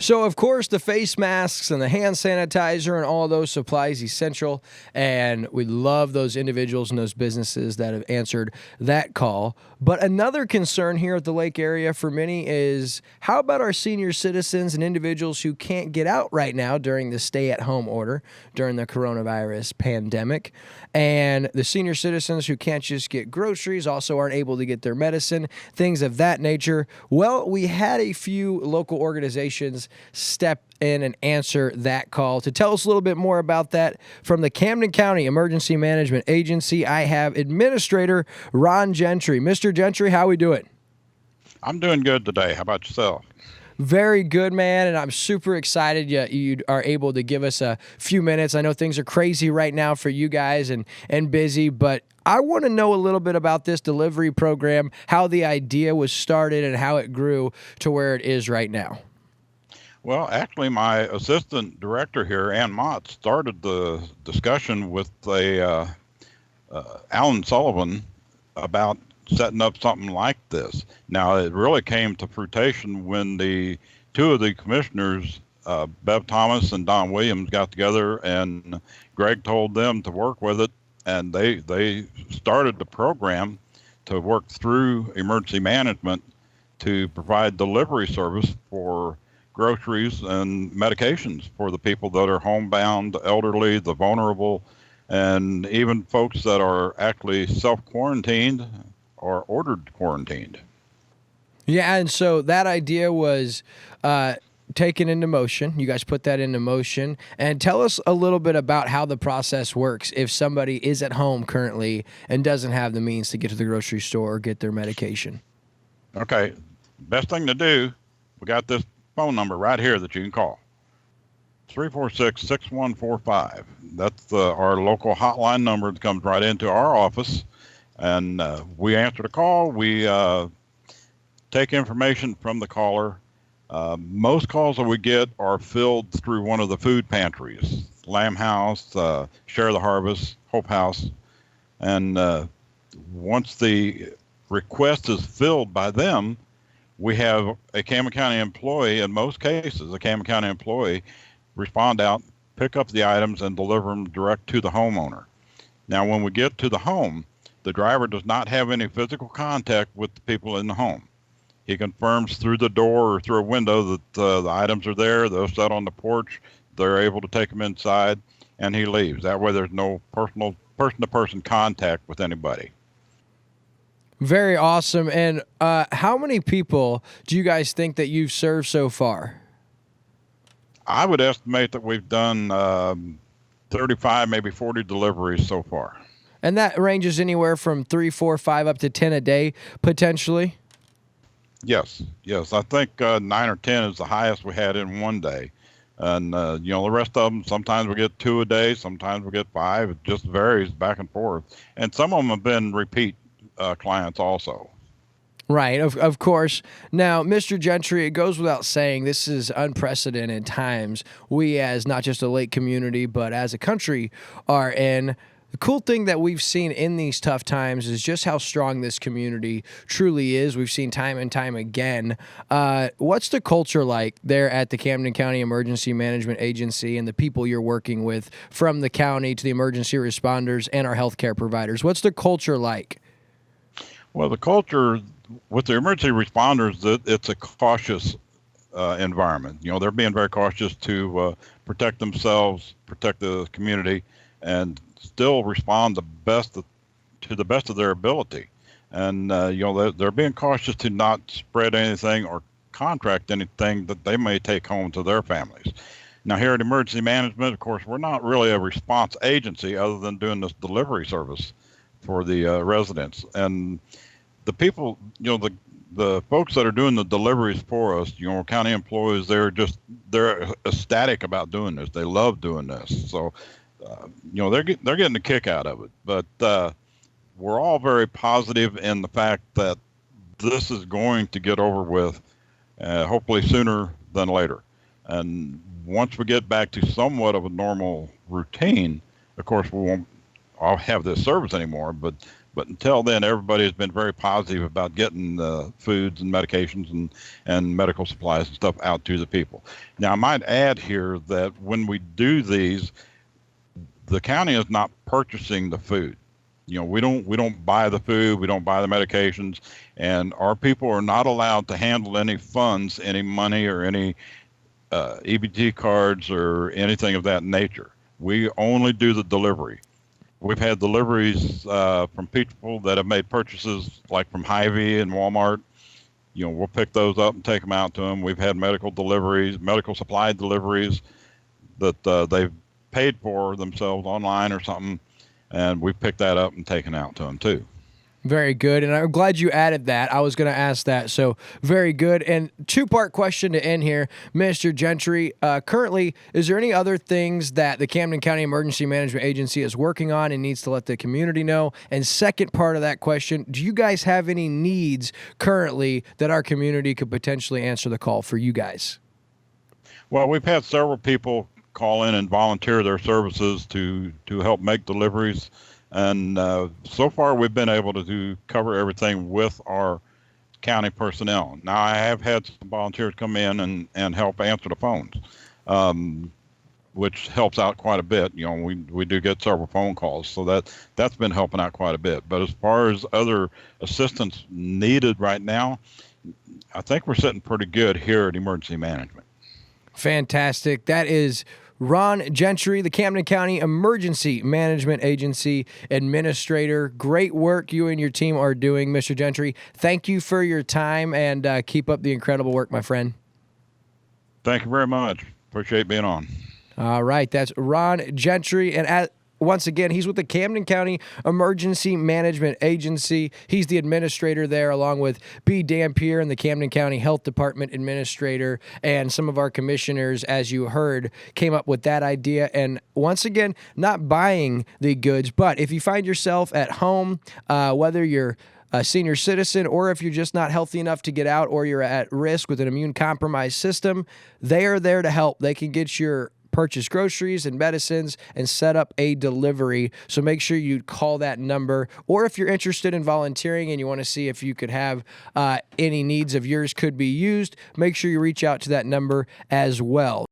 So, of course, the face masks and the hand sanitizer and all of those supplies essential, and we love those individuals and those businesses that have answered that call. But another concern here at the lake area for many is how about our senior citizens and individuals who can't get out right now during the stay-at-home order during the coronavirus pandemic, and the senior citizens who can't just get groceries, also aren't able to get their medicine, things of that nature. Well, we had a few local organizations step in and answer that call. To tell us a little bit more about that, from the Camden County Emergency Management Agency, I have Administrator Ron Gentry. Mr. Gentry, how we doing? I'm doing good today. How about yourself? Very good, man, and I'm super excited you are able to give us a few minutes. I know things are crazy right now for you guys and busy, but I want to know a little bit about this delivery program, how the idea was started, and how it grew to where it is right now. Well, actually, my assistant director here, Ann Mott, started the discussion with Alan Sullivan about setting up something like this. Now, it really came to fruition when the two of the commissioners, Bev Thomas and Don Williams, got together, and Greg told them to work with it, and they started the program to work through emergency management to provide delivery service for groceries and medications for the people that are homebound, the elderly, the vulnerable, and even folks that are actually self-quarantined or ordered quarantined. Yeah, and so that idea was taken into motion. You guys put that into motion. And tell us a little bit about how the process works if somebody is at home currently and doesn't have the means to get to the grocery store or get their medication. Okay, best thing to do, we got this phone number right here that you can call. 346-6145. That's our local hotline number that comes right into our office. And we answer the call. We take information from the caller. Most calls that we get are filled through one of the food pantries, Lamb House, Share the Harvest, Hope House. And once the request is filled by them, we have a Camden County employee, in most cases, a Camden County employee, respond out, pick up the items, and deliver them direct to the homeowner. Now, when we get to the home, the driver does not have any physical contact with the people in the home. He confirms through the door or through a window that the items are there, they'll sit on the porch, they're able to take them inside, and he leaves. That way there's no person-to-person contact with anybody. Very awesome. And how many people do you guys think that you've served so far? I would estimate that we've done 35, maybe 40 deliveries so far. And that ranges anywhere from 3, 4, 5, up to 10 a day, potentially? Yes. I think 9 or 10 is the highest we had in one day. And, the rest of them, sometimes we get 2 a day, sometimes we get 5. It just varies back and forth. And some of them have been repeat clients also. Right, of course. Now, Mr. Gentry, it goes without saying, this is unprecedented times. We, as not just a lake community, but as a country, are in. The cool thing that we've seen in these tough times is just how strong this community truly is. We've seen time and time again. What's the culture like there at the Camden County Emergency Management Agency and the people you're working with, from the county to the emergency responders and our healthcare providers? What's the culture like? Well, the culture with the emergency responders, it's a cautious environment. They're being very cautious to protect themselves, protect the community, and still respond to the best of their ability. And they're being cautious to not spread anything or contract anything that they may take home to their families. Now, here at Emergency Management, of course, we're not really a response agency other than doing this delivery service for the residents. And the people, the folks that are doing the deliveries for us, county employees, they're ecstatic about doing this. They love doing this. So, they're getting a kick out of it. But we're all very positive in the fact that this is going to get over with, hopefully sooner than later. And once we get back to somewhat of a normal routine, of course, we won't all have this service anymore, but But until then, everybody has been very positive about getting foods and medications and medical supplies and stuff out to the people. Now, I might add here that when we do these, the county is not purchasing the food. We don't buy the food, we don't buy the medications, and our people are not allowed to handle any funds, any money, or any EBT cards or anything of that nature. We only do the delivery. We've had deliveries from people that have made purchases like from Hy-Vee and Walmart. We'll pick those up and take them out to them. We've had medical deliveries, medical supply deliveries that they've paid for themselves online or something, and we've picked that up and taken out to them too. Very good, and I'm glad you added that. I was going to ask that, so very good. And two-part question to end here, Mr. Gentry. Currently, is there any other things that the Camden County Emergency Management Agency is working on and needs to let the community know? And second part of that question, do you guys have any needs currently that our community could potentially answer the call for you guys? Well, we've had several people call in and volunteer their services to help make deliveries. And so far, we've been able to cover everything with our county personnel. Now, I have had some volunteers come in and help answer the phones, which helps out quite a bit. We do get several phone calls, so that's been helping out quite a bit. But as far as other assistance needed right now, I think we're sitting pretty good here at Emergency Management. Fantastic. That is Ron Gentry, the Camden County Emergency Management Agency Administrator. Great work you and your team are doing, Mr. Gentry. Thank you for your time, and keep up the incredible work, my friend. Thank you very much. Appreciate being on. All right, that's Ron Gentry, and once again, he's with the Camden County Emergency Management Agency. He's the administrator there, along with B. Dampier and the Camden County Health Department administrator, and some of our commissioners, as you heard, came up with that idea. And once again, not buying the goods, but if you find yourself at home, whether you're a senior citizen or if you're just not healthy enough to get out or you're at risk with an immune-compromised system, they are there to help. They can get your purchase groceries and medicines and set up a delivery. So make sure you call that number. Or if you're interested in volunteering and you want to see if you could have any needs of yours could be used, make sure you reach out to that number as well.